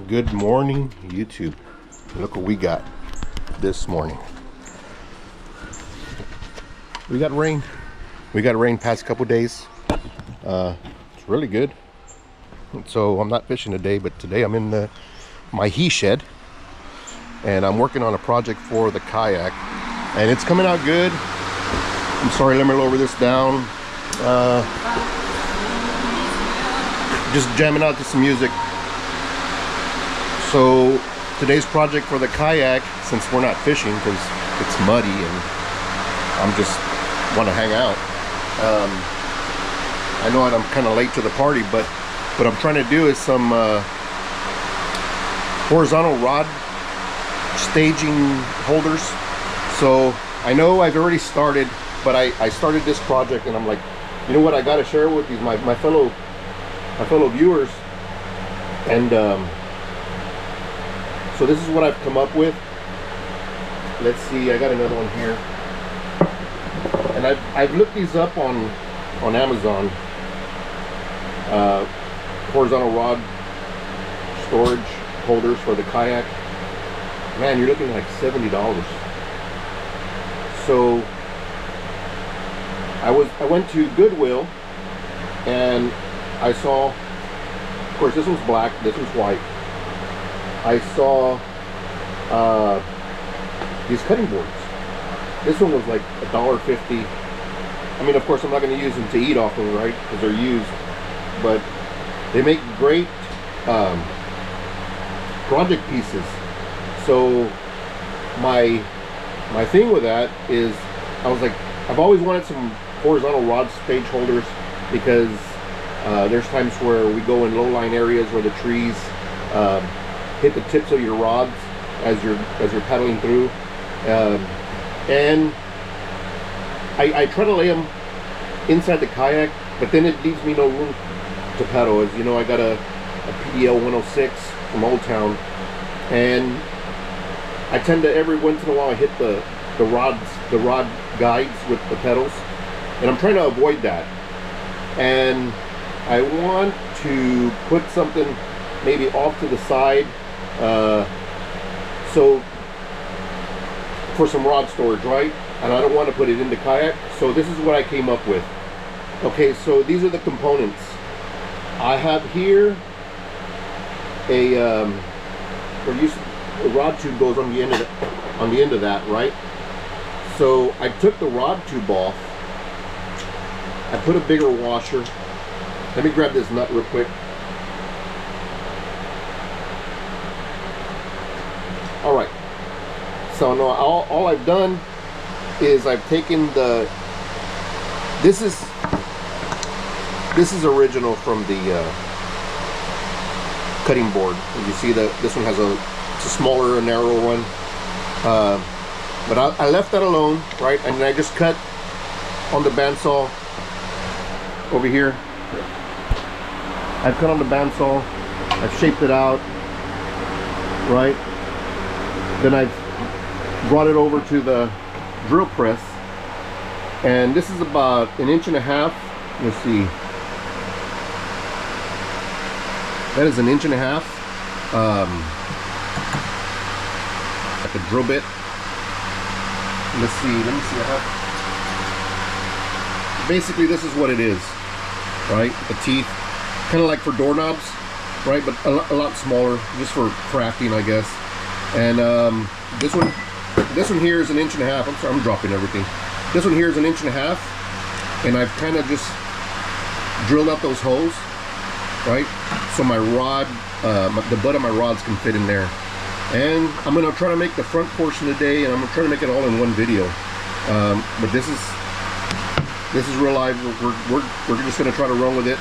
Good morning, YouTube. Look what we got this morning. We got rain. We got rain past couple days. It's really good. So I'm not fishing today, but today I'm in my he shed, and I'm working on a project for the kayak, and it's coming out good. I'm sorry, let me lower this down. Just jamming out to some music. So today's project for the kayak, since we're not fishing because it's muddy and I'm just want to hang out. I know I'm kind of late to the party, but what I'm trying to do is some horizontal rod staging holders. So I know I've already started, but I started this project and I'm like, you know what, I got to share it with these my fellow viewers. And so this is what I've come up with. Let's see, I got another one here, and I've looked these up on Amazon. Horizontal rod storage holders for the kayak. Man, you're looking like $70. So I went to Goodwill and I saw, of course, this one's black, this one's white. I saw these cutting boards. This one was like $1.50. I mean, of course, I'm not going to use them to eat off them, right? Because they're used. But they make great project pieces. So my thing with that is, I was like, I've always wanted some horizontal rod stage holders, because there's times where we go in low-lying areas where the trees hit the tips of your rods as you're paddling through, and I try to lay them inside the kayak, but then it leaves me no room to paddle. As you know, I got a PDL 106 from Old Town, and I tend to every once in a while hit the rod guides with the pedals, and I'm trying to avoid that. And I want to put something maybe off to the side, so for some rod storage, right? And I don't want to put it in the kayak, so this is what I came up with. Okay, so these are the components. I have here a rod tube goes on the end of that, right? So I took the rod tube off. I put a bigger washer. Let me grab this nut real quick. All right. So now all I've done is I've taken this is original from the cutting board. You see that this one has it's a smaller, narrow one. But I left that alone, right? And I just cut on the bandsaw over here. I've cut on the bandsaw. I've shaped it out, right? Then I've brought it over to the drill press, and this is about 1.5 inches. Let's see, that is 1.5 inches. At the drill bit. Let me see. Basically, this is what it is, right? The teeth, kind of like for doorknobs, right? But a lot smaller, just for crafting, I guess. And this one here is 1.5 inches. I'm sorry, I'm dropping everything. This one here is 1.5 inches, and I've kind of just drilled out those holes, right? So my rod, the butt of my rods can fit in there. And I'm gonna try to make the front portion today, and I'm gonna try to make it all in one video. But this is real live. We're just gonna try to run with it.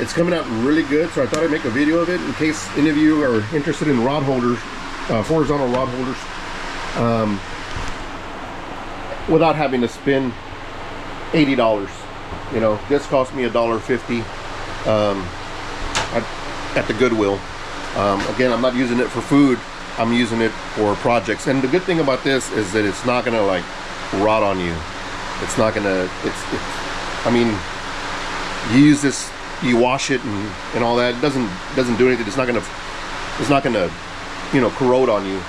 It's coming out really good, so I thought I'd make a video of it in case any of you are interested in rod holders, horizontal rod holders, without having to spend $80. You know, this cost me $1.50 at the Goodwill. Again, I'm not using it for food. I'm using it for projects. And the good thing about this is that it's not gonna like rot on you. It's not gonna. I mean, you use this, you wash it and all that. It doesn't do anything. It's not gonna it's not gonna, you know, corrode on you.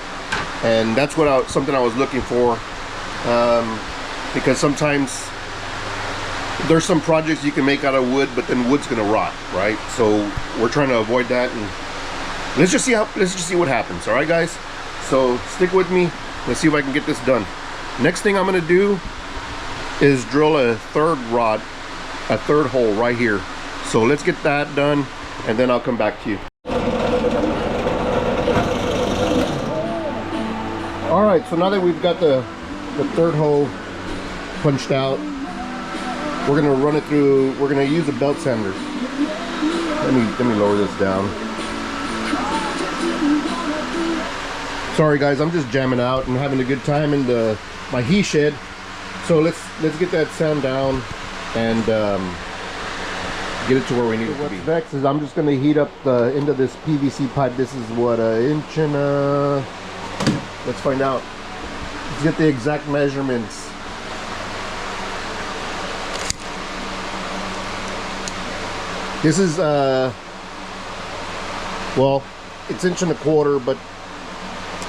And that's what something I was looking for, because sometimes there's some projects you can make out of wood, but then wood's gonna rot, right? So we're trying to avoid that, and let's just see what happens. All right, guys. So stick with me. Let's see if I can get this done. Next thing I'm gonna do is drill a third hole right here. So let's get that done, and then I'll come back to you. All right, so now that we've got the third hole punched out, we're gonna run it through. We're gonna use a belt sander. Let me lower this down. Sorry guys, I'm just jamming out and having a good time in my he shed. So let's get that sand down and get it to where we need it to be. What's next is I'm just gonna heat up the end of this PVC pipe. This is what, an inch and let's find out. Let's get the exact measurements. This is well, it's 1 1/4 inch, but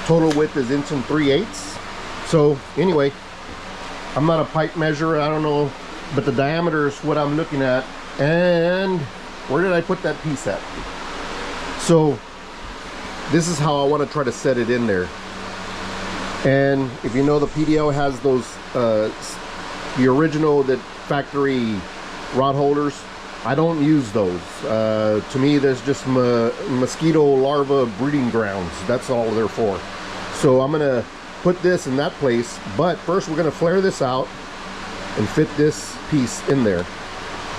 total width is 1 3/8 inches. So anyway, I'm not a pipe measurer, I don't know, but the diameter is what I'm looking at. And where did I put that piece at? So this is how I want to try to set it in there. And if you know, the PDL has those the original, that factory rod holders. I don't use those. To me, there's just mosquito larva breeding grounds. That's all they're for. So I'm gonna put this in that place, but first we're gonna flare this out and fit this piece in there.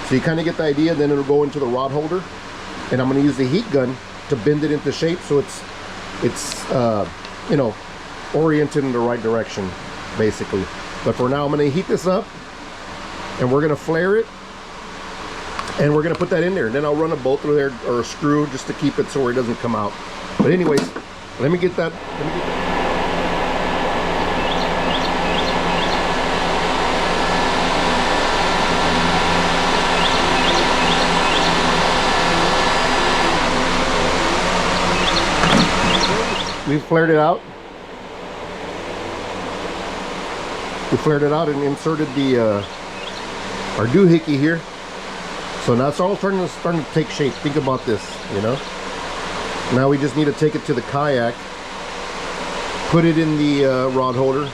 So you kind of get the idea. Then it'll go into the rod holder, and I'm gonna use the heat gun to bend it into shape so it's you know, oriented in the right direction, basically. But for now, I'm gonna heat this up, and we're gonna flare it, and we're gonna put that in there, and then I'll run a bolt through there, or a screw, just to keep it so it doesn't come out. But anyways, let me get that. We flared it out. We flared it out and inserted the our doohickey here. So now it's all starting to take shape. Think about this, you know. Now we just need to take it to the kayak, put it in the rod holder,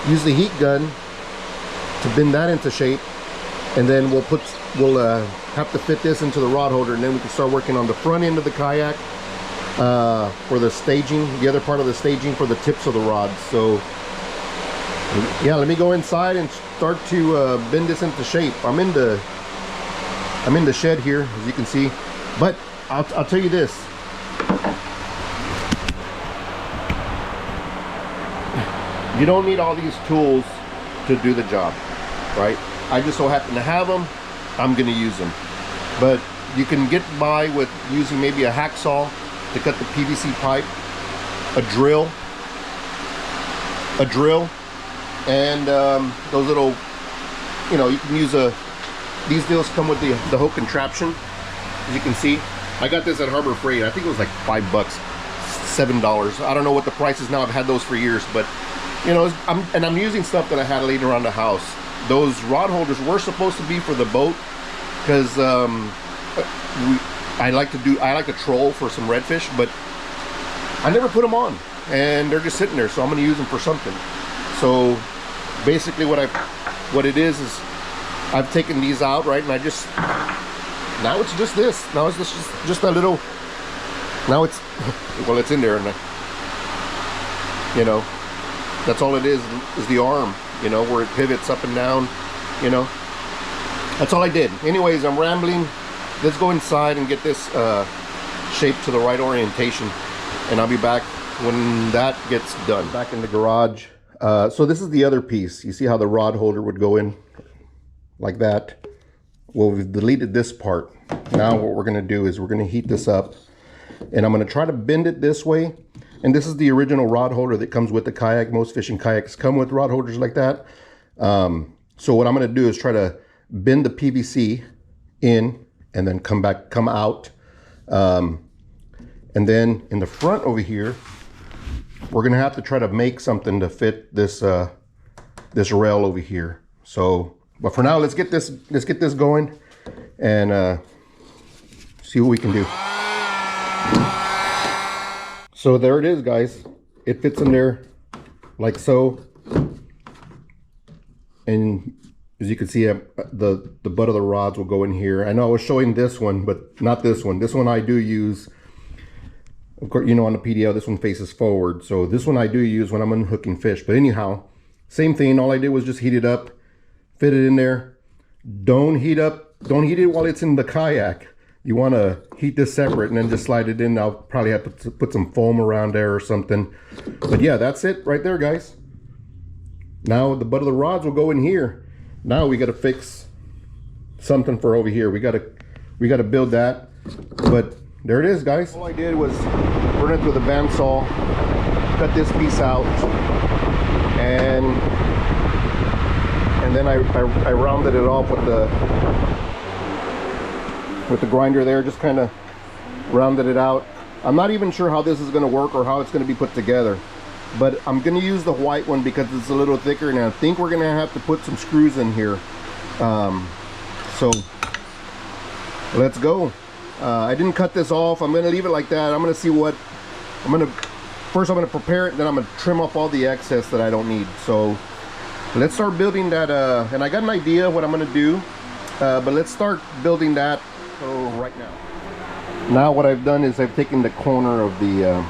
use the heat gun to bend that into shape, and then we'll have to fit this into the rod holder, and then we can start working on the front end of the kayak for the staging, the other part of the staging for the tips of the rods. So yeah, let me go inside and start to bend this into shape. I'm in the shed here, as you can see, but I'll tell you this. You don't need all these tools to do the job, right? I just so happen to have them. I'm going to use them. But you can get by with using maybe a hacksaw to cut the PVC pipe, a drill, and those little, you know, you can use these deals come with the hook contraption. As you can see, I got this at Harbor Freight. I think it was like $5, $7. I don't know what the price is now. I've had those for years, but you know, I'm using stuff that I had laying around the house. Those rod holders were supposed to be for the boat, because I like to troll for some redfish, but I never put them on, and they're just sitting there. So I'm going to use them for something. So basically, what it is I've taken these out, right, and now it's just this. Now it's just a little. Now it's well, it's in there, and you know, that's all it is the arm, you know, where it pivots up and down, you know. That's all I did. Anyways, I'm rambling. Let's go inside and get this shaped to the right orientation, and I'll be back when that gets done. Back in the garage. So this is the other piece. You see how the rod holder would go in like that? Well, we've deleted this part. Now what we're going to do is we're going to heat this up, and I'm going to try to bend it this way. And this is the original rod holder that comes with the kayak. Most fishing kayaks come with rod holders like that. So what I'm going to do is try to bend the PVC in, and then come out, and And then in the front over here, we're gonna have to try to make something to fit this this rail over here. So, but for now, let's get this going and see what we can do. So there it is, guys. It fits in there like so. And as you can see, the butt of the rods will go in here. I know I was showing this one, but not this one. This one I do use. Of course, you know, on the PDL, this one faces forward. So this one I do use when I'm unhooking fish. But anyhow, same thing. All I did was just heat it up, fit it in there. Don't heat it while it's in the kayak. You want to heat this separate and then just slide it in. I'll probably have to put some foam around there or something. But yeah, that's it right there, guys. Now the butt of the rods will go in here. Now we got to fix something for over here. We got to build that. But there it is, guys. All I did was run it with a bandsaw, cut this piece out, and then I rounded it off with the grinder there. Just kind of rounded it out. I'm not even sure how this is going to work or how it's going to be put together, but I'm going to use the white one because it's a little thicker, and I think we're going to have to put some screws in here. So let's go. I didn't cut this off. I'm going to leave it like that. I'm going to see what first I'm going to prepare it, then I'm going to trim off all the excess that I don't need. So let's start building that, and I got an idea of what I'm going to do, but let's start building that right now. Now what I've done is I've taken the corner of the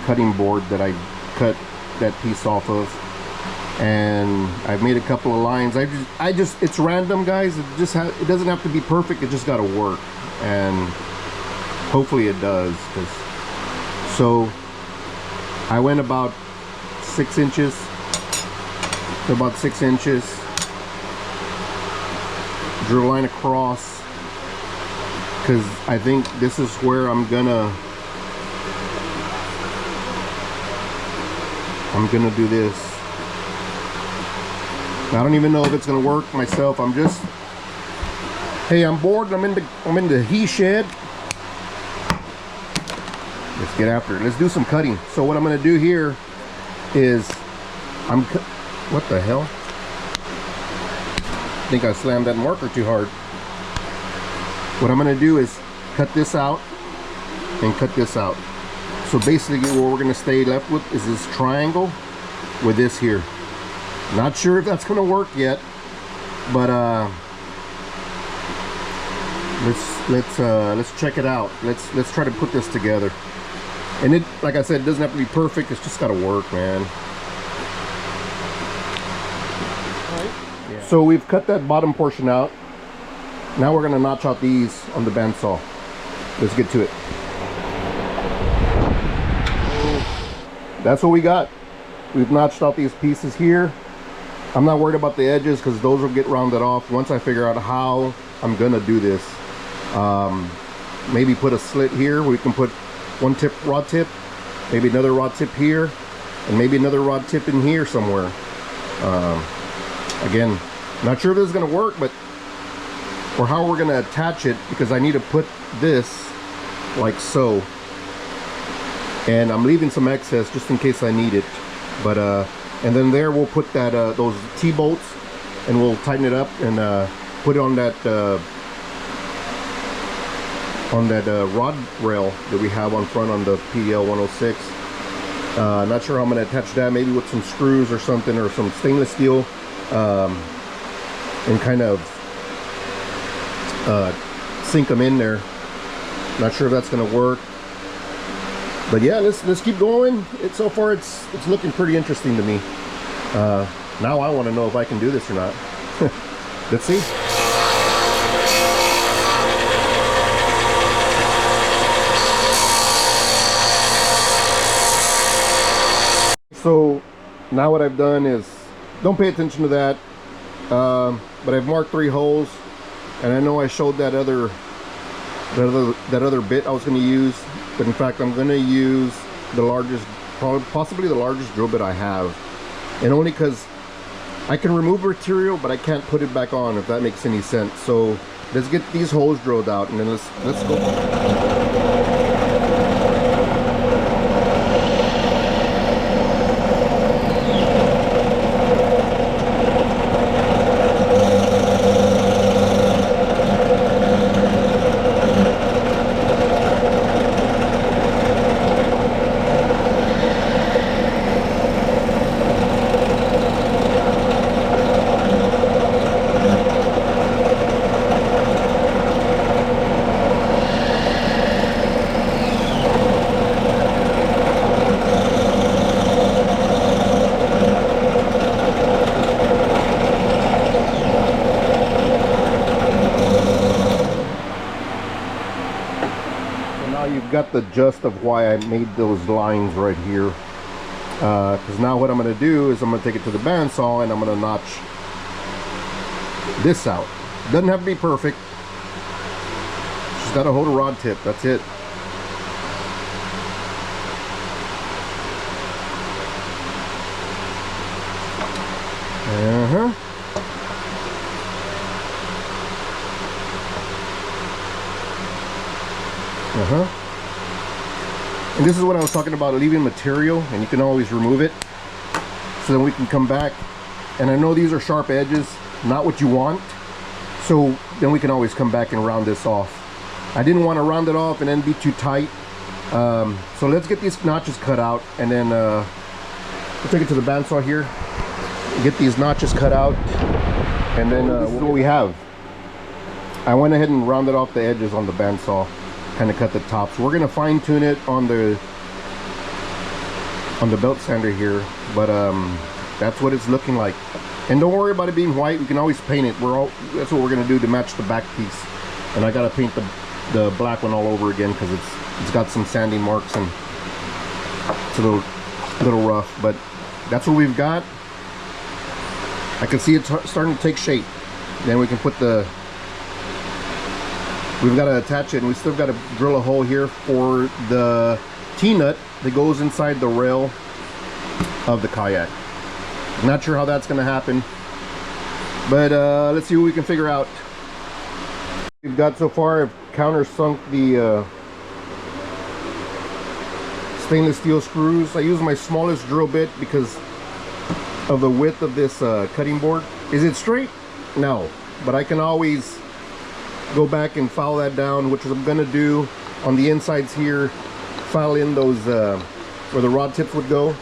cutting board that I cut that piece off of, and I've made a couple of lines. It's random, guys. It doesn't have to be perfect. It just got to work, and hopefully it does. So I went about 6 inches to about 6 inches, drew a line across, because I think this is where I'm gonna do this. I don't even know if it's gonna work myself. Hey, I'm bored. I'm in the he shed. Let's get after it. Let's do some cutting. So what I'm gonna do here is what the hell? I think I slammed that marker too hard. What I'm gonna do is cut this out and cut this out. So basically what we're gonna stay left with is this triangle with this here. Not sure if that's gonna work yet, but let's check it out. Let's try to put this together. And it, like I said, it doesn't have to be perfect. It's just gotta work, man. Yeah. So we've cut that bottom portion out. Now we're gonna notch out these on the bandsaw. Let's get to it. That's what we got. We've notched out these pieces here. I'm not worried about the edges because those will get rounded off once I figure out how I'm gonna do this. Maybe put a slit here where we can put one rod tip, maybe another rod tip here, and maybe another rod tip in here somewhere. Again, not sure if this is gonna work, but or how we're gonna attach it, because I need to put this like so, and I'm leaving some excess just in case I need it. But and then there we'll put that those T-bolts, and we'll tighten it up and put it on that rod rail that we have on front on the PDL 106. Not sure how I'm going to attach that, maybe with some screws or something, or some stainless steel, and kind of sink them in there. Not sure if that's going to work, but yeah, let's keep going. So far it's looking pretty interesting to me. Now I want to know if I can do this or not. Let's see. So now what I've done is, don't pay attention to that, but I've marked 3 holes, and I know I showed that other bit I was going to use, but in fact I'm going to use the largest, possibly the largest drill bit I have, and only because I can remove material but I can't put it back on, if that makes any sense. So let's get these holes drilled out, and then let's go. the gist of why I made those lines right here. Because now what I'm going to do is I'm going to take it to the bandsaw and I'm going to notch this out. Doesn't have to be perfect. Just got to hold a rod tip. That's it. And this is what I was talking about, leaving material, and you can always remove it so then we can come back. And I know these are sharp edges, not what you want, so then we can always come back and round this off. I didn't want to round it off and then be too tight, so let's get these notches cut out, and then we'll take it to the bandsaw here, get these notches cut out, and then this is what we have. I went ahead and rounded off the edges on the bandsaw, kind of cut the tops. We're gonna fine tune it on the belt sander here, but that's what it's looking like. And don't worry about it being white. We can always paint it. That's what we're gonna do to match the back piece. And I gotta paint the black one all over again because it's got some sanding marks and it's a little rough. But that's what we've got. I can see it starting to take shape. Then we can put we've got to attach it, and we still got to drill a hole here for the T-nut that goes inside the rail of the Kayak. I'm not sure how that's going to happen, but let's see what we can figure out. We've got so far, I've countersunk the stainless steel screws. I use my smallest drill bit because of the width of this cutting board. Is it straight? No, but I can always go back and file that down, which is I'm gonna do on the insides here. File in those where the rod tips would go.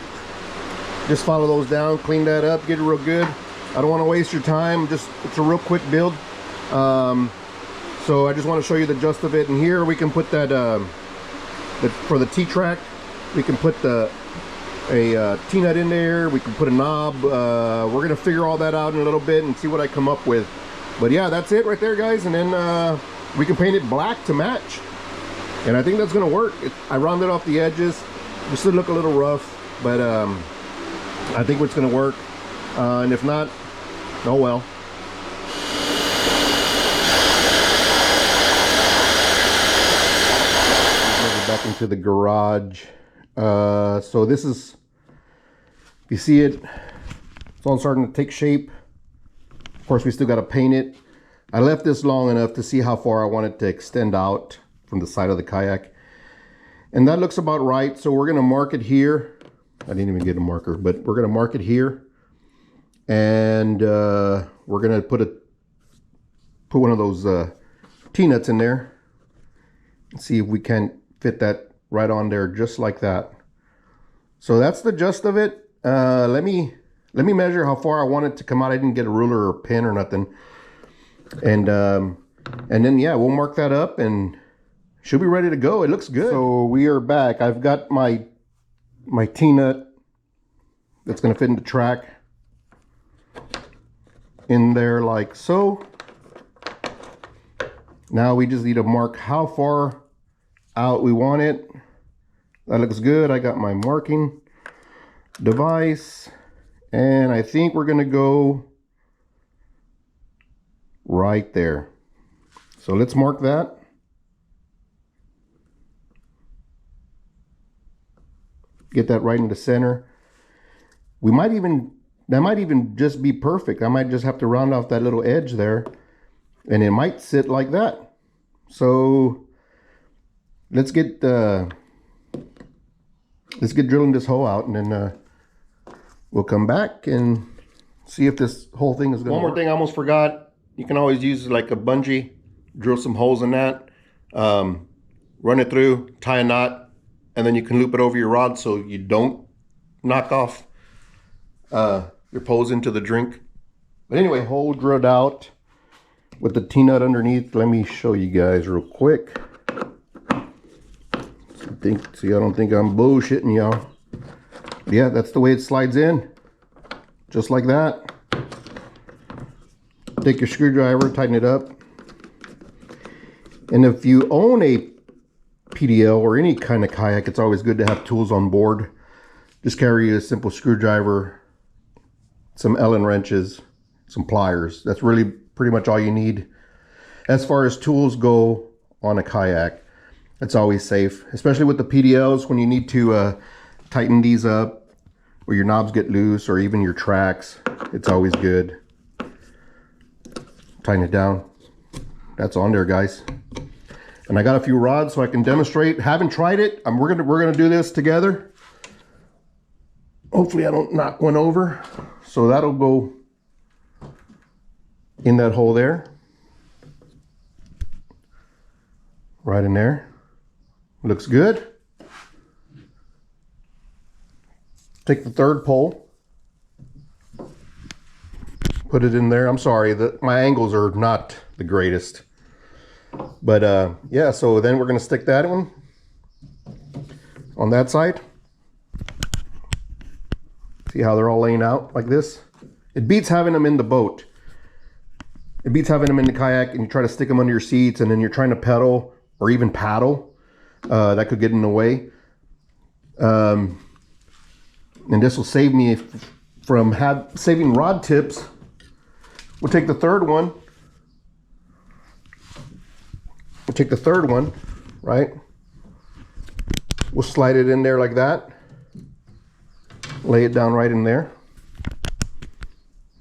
Just follow those down, clean that up, get it real good. I don't want to waste your time. It's a real quick build. So I just want to show you the gist of it. And here we can put that for the T-track, we can put a T-nut in there. We can put a knob. We're gonna figure all that out in a little bit and see what I come up with. But yeah, that's it right there, guys. And then we can paint it black to match. And I think that's gonna work. I rounded off the edges. They still look a little rough, but I think it's gonna work. And if not, oh well. Back into the garage. So this is, if you see it, it's all starting to take shape. Of course, we still got to paint it. I left this long enough to see how far I want it to extend out from the side of the Kayak. And that looks about right. So we're going to mark it here. I didn't even get a marker, but we're going to mark it here. And we're going to put one of those T-nuts in there and see if we can fit that right on there just like that. So that's the gist of it. Let me measure how far I want it to come out. I didn't get a ruler or a pin or nothing. And then yeah, we'll mark that up and should be ready to go. It looks good. So we are back. I've got my T-nut that's going to fit in the track in there like so. Now we just need to mark how far out we want it. That looks good. I got my marking device, and I think we're gonna go right there. So let's mark that. Get that right in the center. That might even just be perfect. I might just have to round off that little edge there, and it might sit like that. So let's get drilling this hole out, and then we'll come back and see if this whole thing is gonna work. One more thing I almost forgot. You can always use like a bungee, drill some holes in that, run it through, tie a knot, and then you can loop it over your rod so you don't knock off your poles into the drink. But anyway, hole drilled out with the T-nut underneath. Let me show you guys real quick. See, I don't think I'm bullshitting y'all. Yeah, that's the way it slides in. Just like that. Take your screwdriver, tighten it up. And if you own a PDL or any kind of kayak, it's always good to have tools on board. Just carry a simple screwdriver, some Allen wrenches, some pliers. That's really pretty much all you need. As far as tools go on a kayak, it's always safe, especially with the PDLs when you need to tighten these up or your knobs get loose or even your tracks. It's always good. Tighten it down. That's on there, guys. And I got a few rods so I can demonstrate. Haven't tried it. We're gonna do this together. Hopefully I don't knock one over. So that'll go in that hole there. Right in there. Looks good. Take the third pole. Put it in there. I'm sorry, my angles are not the greatest. But yeah, so then we're gonna stick that one on that side. See how they're all laying out like this? It beats having them in the boat. It beats having them in the kayak and you try to stick them under your seats and then you're trying to pedal or even paddle. That could get in the way. And this will save me from saving rod tips. We'll take the third one. We'll take the third one, right? We'll slide it in there like that. Lay it down right in there.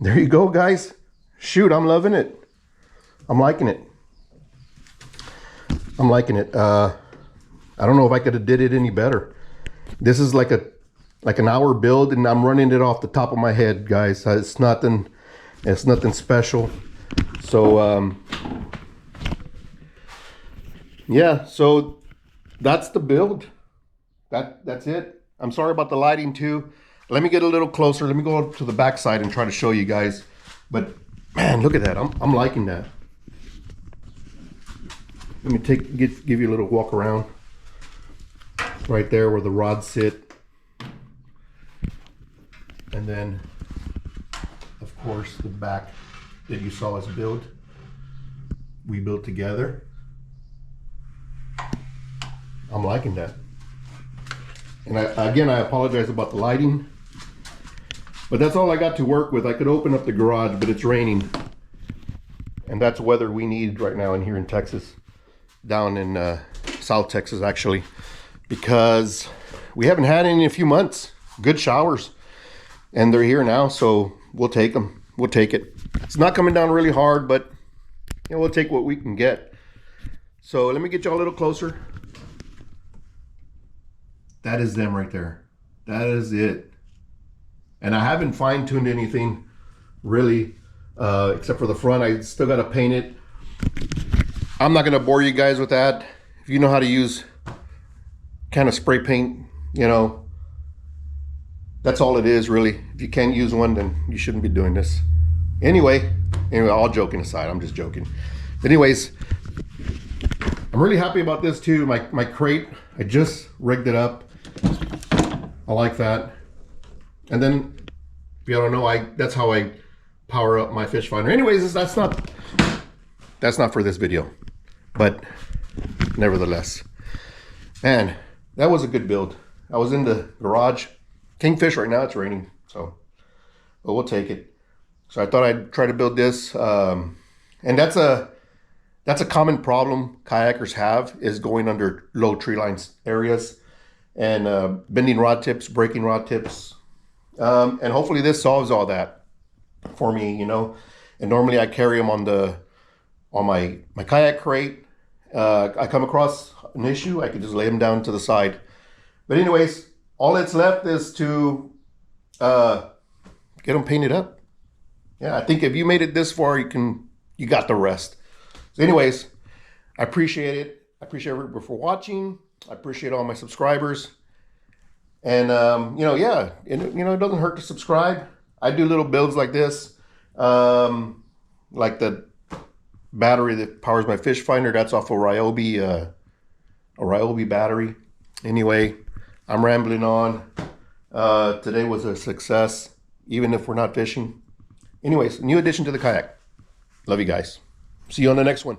There you go, guys. Shoot, I'm loving it. I'm liking it. I'm liking it. I don't know if I could have did it any better. This is like an hour build and I'm running it off the top of my head, guys. It's nothing special. So yeah, so that's the build. That's it. I'm sorry about the lighting too. Let me get a little closer. Let me go to the back side and try to show you guys. But man, look at that. I'm liking that. Let me give you a little walk around. Right there where the rods sit. And then, of course, the back that you saw us build. We built together. I'm liking that. And again, I apologize about the lighting. But that's all I got to work with. I could open up the garage, but it's raining. And that's weather we need right now in here in Texas. Down in South Texas, actually. Because we haven't had any in a few months. Good showers. And they're here now, so we'll take them. We'll take it. It's not coming down really hard, but you know, we'll take what we can get. So let me get y'all a little closer. That is them right there. That is it. And I haven't fine-tuned anything really, except for the front. I still got to paint it. I'm not going to bore you guys with that. If you know how to use kind of spray paint, you know, that's all it is really. If you can't use one, then you shouldn't be doing this. Anyway, all joking aside, I'm just joking. But anyways, I'm really happy about this too. My crate, I just rigged it up. I like that. And then, if you don't know, that's how I power up my fish finder. Anyways, that's not for this video. But nevertheless, man, that was a good build. I was in the garage. Kingfish right now, it's raining, so but we'll take it. So I thought I'd try to build this. And that's a common problem kayakers have, is going under low tree line areas and bending rod tips, breaking rod tips. And hopefully this solves all that for me, you know. And normally I carry them on my kayak crate. I come across an issue, I could just lay them down to the side. But anyways, all that's left is to get them painted up. Yeah, I think if you made it this far, you got the rest. So anyways, I appreciate it. I appreciate everyone for watching. I appreciate all my subscribers. And you know, yeah, it doesn't hurt to subscribe. I do little builds like this, like the battery that powers my fish finder. That's off a Ryobi battery. Anyway, I'm rambling on. Today was a success, even if we're not fishing. Anyways, new addition to the kayak. Love you guys. See you on the next one.